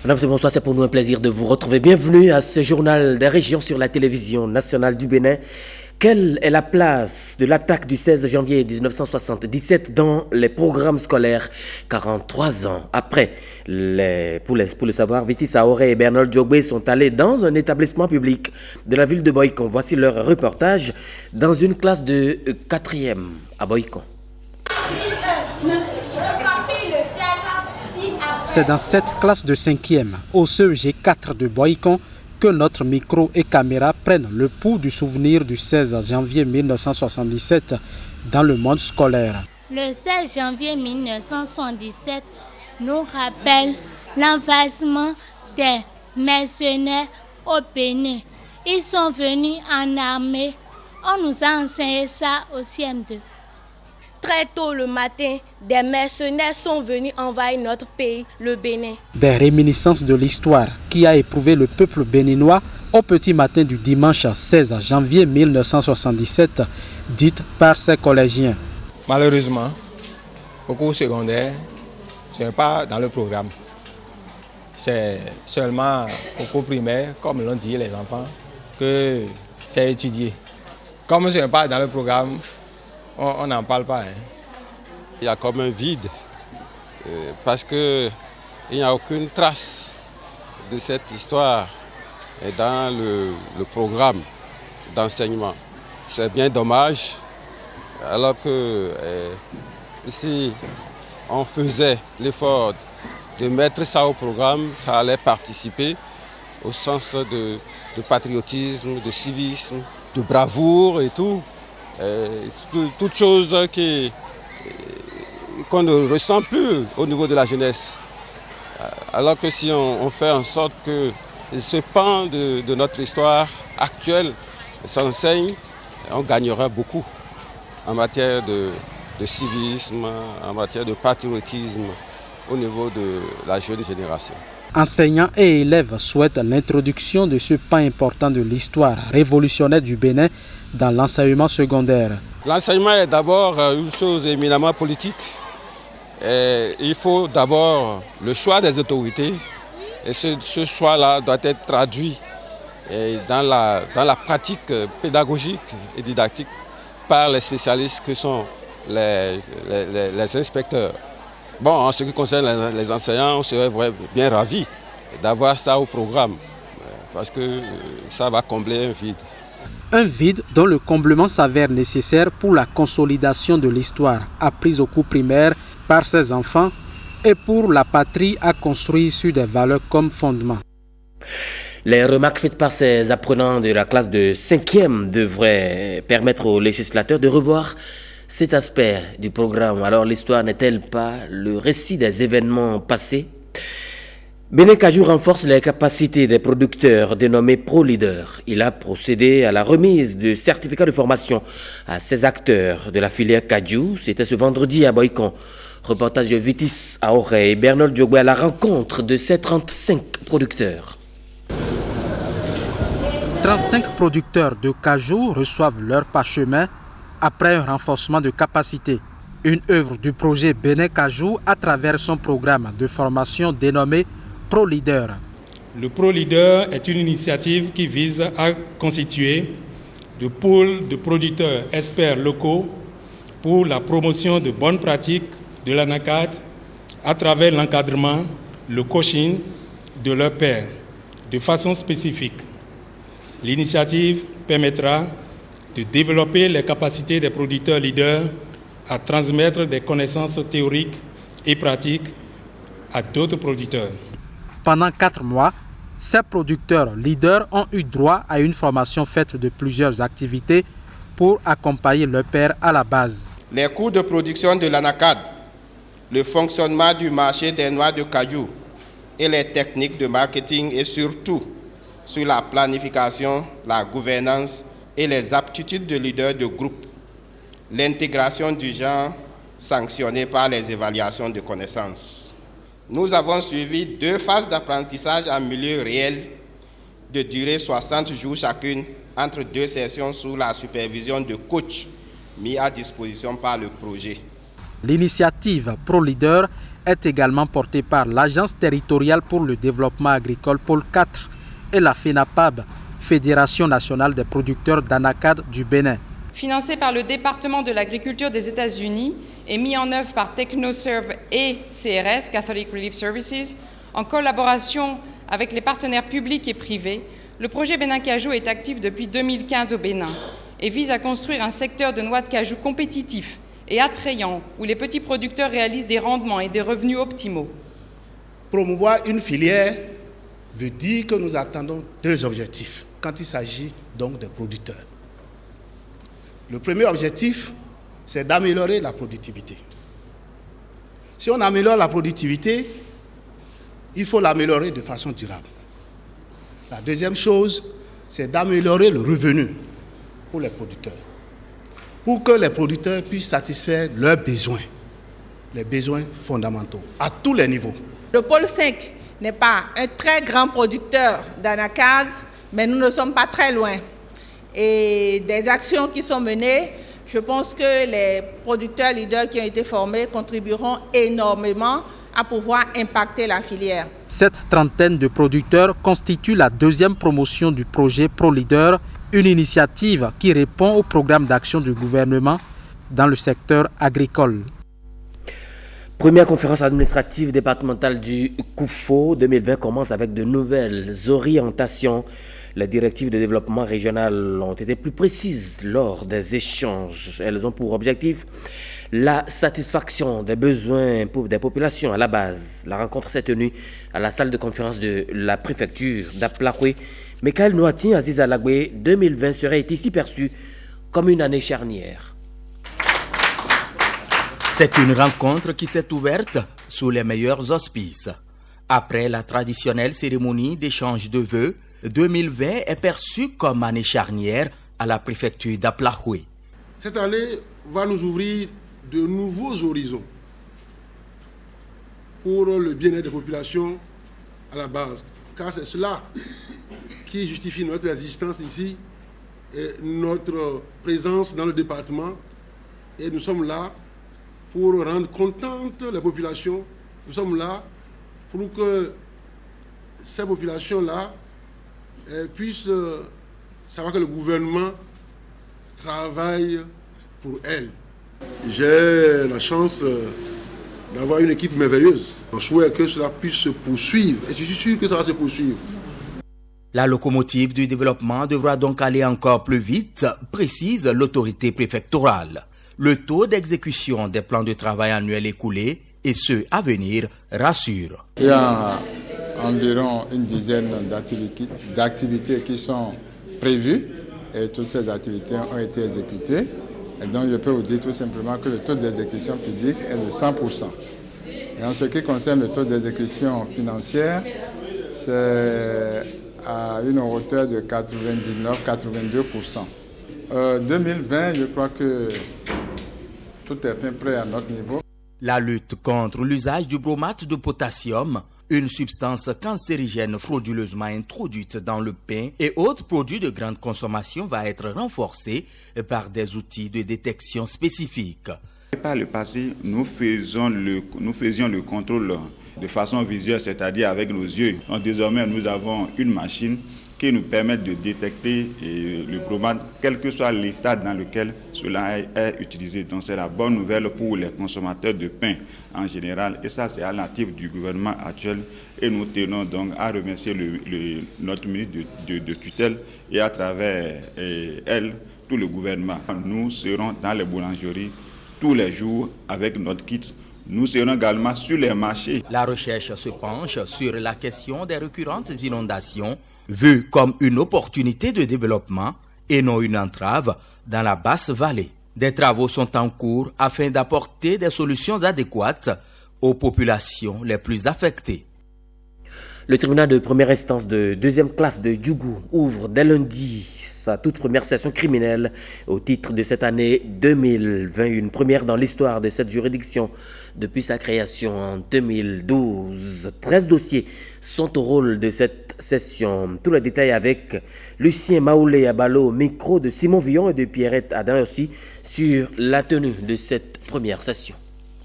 Mesdames et bonsoir, c'est pour nous un plaisir de vous retrouver. Bienvenue à ce journal des régions sur la télévision nationale du Bénin. Quelle est la place de l'attaque du 16 janvier 1977 dans les programmes scolaires 43 ans après? Pour le savoir, Viti Saoré et Bernard Diogbe sont allés dans un établissement public de la ville de Boycon. Voici leur reportage dans une classe de 4e à Boycon. C'est dans cette classe de 5e, au CEG 4 de Boycon, que notre micro et caméra prennent le pouls du souvenir du 16 janvier 1977 dans le monde scolaire. Le 16 janvier 1977 nous rappelle l'envahissement des mercenaires au Bénin. Ils sont venus en armée. On nous a enseigné ça au CM2. Très tôt le matin, des mercenaires sont venus envahir notre pays, le Bénin. Des réminiscences de l'histoire qui a éprouvé le peuple béninois au petit matin du dimanche 16 janvier 1977, dites par ses collégiens. Malheureusement, au cours secondaire, ce n'est pas dans le programme. C'est seulement au cours primaire, comme l'ont dit les enfants, que c'est étudié. Comme ce n'est pas dans le programme, on n'en parle pas. Il y a comme un vide parce qu'il n'y a aucune trace de cette histoire dans le programme d'enseignement. C'est bien dommage, alors que si on faisait l'effort de mettre ça au programme, ça allait participer au sens de patriotisme, de civisme, de bravoure et tout. Toutes choses qu'on ne ressent plus au niveau de la jeunesse. Alors que si on fait en sorte que ce pan de notre histoire actuelle s'enseigne, on gagnera beaucoup en matière de civisme, en matière de patriotisme au niveau de la jeune génération. Enseignants et élèves souhaitent l'introduction de ce pan important de l'histoire révolutionnaire du Bénin dans l'enseignement secondaire. L'enseignement est d'abord une chose éminemment politique. Il faut d'abord le choix des autorités et ce choix-là doit être traduit dans la pratique pédagogique et didactique par les spécialistes que sont les inspecteurs. Bon, en ce qui concerne les enseignants, on serait bien ravis d'avoir ça au programme parce que ça va combler un vide. Un vide dont le comblement s'avère nécessaire pour la consolidation de l'histoire apprise au cours primaire par ses enfants et pour la patrie à construire sur des valeurs comme fondement. Les remarques faites par ces apprenants de la classe de 5e devraient permettre aux législateurs de revoir cet aspect du programme. Alors l'histoire n'est-elle pas le récit des événements passés? Bénin Kajou renforce les capacités des producteurs dénommés Pro-Leader. Il a procédé à la remise de certificats de formation à ces acteurs de la filière Kajou. C'était ce vendredi à Boycon. Reportage de Vitis Aoré et Bernard Diogbe à la rencontre de ces 35 producteurs. 35 producteurs de Kajou reçoivent leur parchemin après un renforcement de capacité. Une œuvre du projet Bénin Kajou à travers son programme de formation dénommé Pro-Leader. Le Pro-Leader est une initiative qui vise à constituer de pôles de producteurs experts locaux pour la promotion de bonnes pratiques de l'ANACAD à travers l'encadrement, le coaching de leurs pairs de façon spécifique. L'initiative permettra de développer les capacités des producteurs leaders à transmettre des connaissances théoriques et pratiques à d'autres producteurs. Pendant 4 mois, ces producteurs leaders ont eu droit à une formation faite de plusieurs activités pour accompagner leurs pairs à la base. Les coûts de production de l'ANACAD, le fonctionnement du marché des noix de cajou et les techniques de marketing et surtout sur la planification, la gouvernance et les aptitudes de leaders de groupe. L'intégration du genre sanctionnée par les évaluations de connaissances. Nous avons suivi 2 phases d'apprentissage en milieu réel de durée 60 jours chacune entre 2 sessions sous la supervision de coachs mis à disposition par le projet. L'initiative ProLeader est également portée par l'Agence territoriale pour le développement agricole Pôle 4 et la FENAPAB, Fédération nationale des producteurs d'anacarde du Bénin. Financé par le département de l'agriculture des États-Unis et mis en œuvre par TechnoServe et CRS, Catholic Relief Services, en collaboration avec les partenaires publics et privés, le projet Bénin Cajou est actif depuis 2015 au Bénin et vise à construire un secteur de noix de cajou compétitif et attrayant où les petits producteurs réalisent des rendements et des revenus optimaux. Promouvoir une filière veut dire que nous attendons deux objectifs quand il s'agit donc des producteurs. Le premier objectif, c'est d'améliorer la productivité. Si on améliore la productivité, il faut l'améliorer de façon durable. La deuxième chose, c'est d'améliorer le revenu pour les producteurs, pour que les producteurs puissent satisfaire leurs besoins, les besoins fondamentaux, à tous les niveaux. Le pôle 5 n'est pas un très grand producteur d'anacarde, mais nous ne sommes pas très loin. Et des actions qui sont menées, je pense que les producteurs leaders qui ont été formés contribueront énormément à pouvoir impacter la filière. Cette trentaine de producteurs constitue la deuxième promotion du projet ProLeader, une initiative qui répond au programme d'action du gouvernement dans le secteur agricole. Première conférence administrative départementale du COUFO 2020 commence avec de nouvelles orientations. Les directives de développement régional ont été plus précises lors des échanges. Elles ont pour objectif la satisfaction des besoins des populations à la base. La rencontre s'est tenue à la salle de conférence de la préfecture d'Aplakwe. Michael Noati, Aziz Alagwe, 2020 serait ici perçu comme une année charnière. C'est une rencontre qui s'est ouverte sous les meilleurs auspices. Après la traditionnelle cérémonie d'échange de vœux, 2020 est perçu comme année charnière à la préfecture d'Aplakwe. Cette année va nous ouvrir de nouveaux horizons pour le bien-être des populations à la base, car c'est cela qui justifie notre existence ici et notre présence dans le département. Et nous sommes là pour rendre contentes les populations. Nous sommes là pour que ces populations-là puissent savoir que le gouvernement travaille pour elles. J'ai la chance d'avoir une équipe merveilleuse. Je souhaite que cela puisse se poursuivre et je suis sûr que ça va se poursuivre. La locomotive du développement devra donc aller encore plus vite, précise l'autorité préfectorale. Le taux d'exécution des plans de travail annuels écoulés et ceux à venir rassure. Il y a environ une dizaine d'activités qui sont prévues et toutes ces activités ont été exécutées. Et donc je peux vous dire tout simplement que le taux d'exécution physique est de 100%. Et en ce qui concerne le taux d'exécution financière, c'est à une hauteur de 99-82%. 2020, je crois que tout est fin prêt à notre niveau. La lutte contre l'usage du bromate de potassium, une substance cancérigène frauduleusement introduite dans le pain et autres produits de grande consommation, va être renforcée par des outils de détection spécifiques. Par le passé, nous faisions le contrôle de façon visuelle, c'est-à-dire avec nos yeux. Donc, désormais, nous avons une machine qui nous permet de détecter le bromate, quel que soit l'état dans lequel cela est utilisé. Donc c'est la bonne nouvelle pour les consommateurs de pain en général. Et ça, c'est à l'actif du gouvernement actuel. Et nous tenons donc à remercier notre ministre de tutelle et à travers elle, tout le gouvernement. Nous serons dans les boulangeries tous les jours avec notre kit. Nous serons également sur les marchés. La recherche se penche sur la question des récurrentes inondations, vue comme une opportunité de développement et non une entrave dans la basse vallée. Des travaux sont en cours afin d'apporter des solutions adéquates aux populations les plus affectées. Le tribunal de première instance de deuxième classe de Djougou ouvre dès lundi sa toute première session criminelle au titre de cette année 2020, une première dans l'histoire de cette juridiction depuis sa création en 2012. 13 dossiers sont au rôle de cette session. Tous les détails avec Lucien Maoulé Abalo au micro de Simon Villon et de Pierrette Adam aussi sur la tenue de cette première session.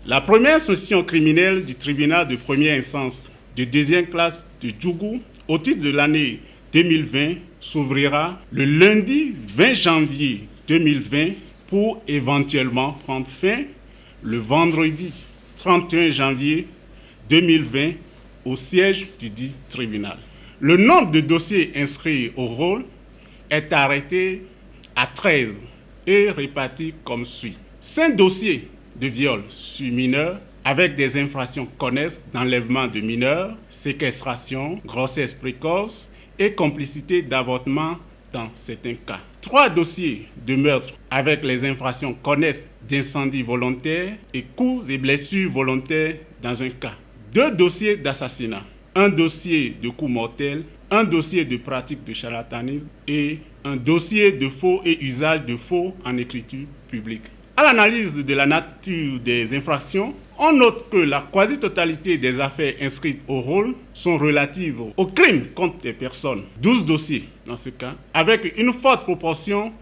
La première session criminelle du tribunal de première instance de deuxième classe de Djougou au titre de l'année 2020 s'ouvrira le lundi 20 janvier 2020 pour éventuellement prendre fin le vendredi 31 janvier 2020 au siège du dit tribunal. Le nombre de dossiers inscrits au rôle est arrêté à 13 et réparti comme suit. 5 dossiers de viol sur mineurs avec des infractions connexes d'enlèvement de mineurs, séquestration, grossesse précoce et complicité d'avortement dans certains cas. 3 dossiers de meurtre avec les infractions connexes d'incendie volontaire et coups et blessures volontaires dans un cas. 2 dossiers d'assassinat, 1 dossier de coup mortel, 1 dossier de pratique de charlatanisme et un dossier de faux et usage de faux en écriture publique. À l'analyse de la nature des infractions, on note que la quasi-totalité des affaires inscrites au rôle sont relatives aux crimes contre les personnes. 12 dossiers dans ce cas, avec une forte proportion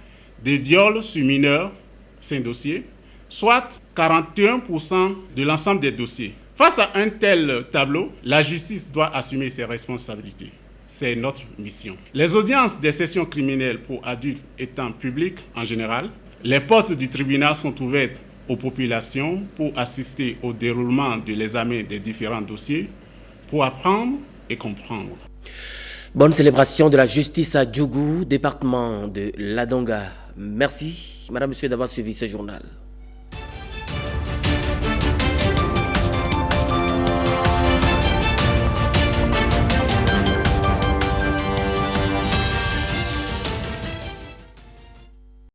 des viols sur mineurs, 5 dossiers, soit 41% de l'ensemble des dossiers. Face à un tel tableau, la justice doit assumer ses responsabilités. C'est notre mission. Les audiences des sessions criminelles pour adultes étant publiques en général, les portes du tribunal sont ouvertes aux populations pour assister au déroulement de l'examen des différents dossiers, pour apprendre et comprendre. Bonne célébration de la justice à Djougou, département de Ladonga. Merci, madame, monsieur, d'avoir suivi ce journal.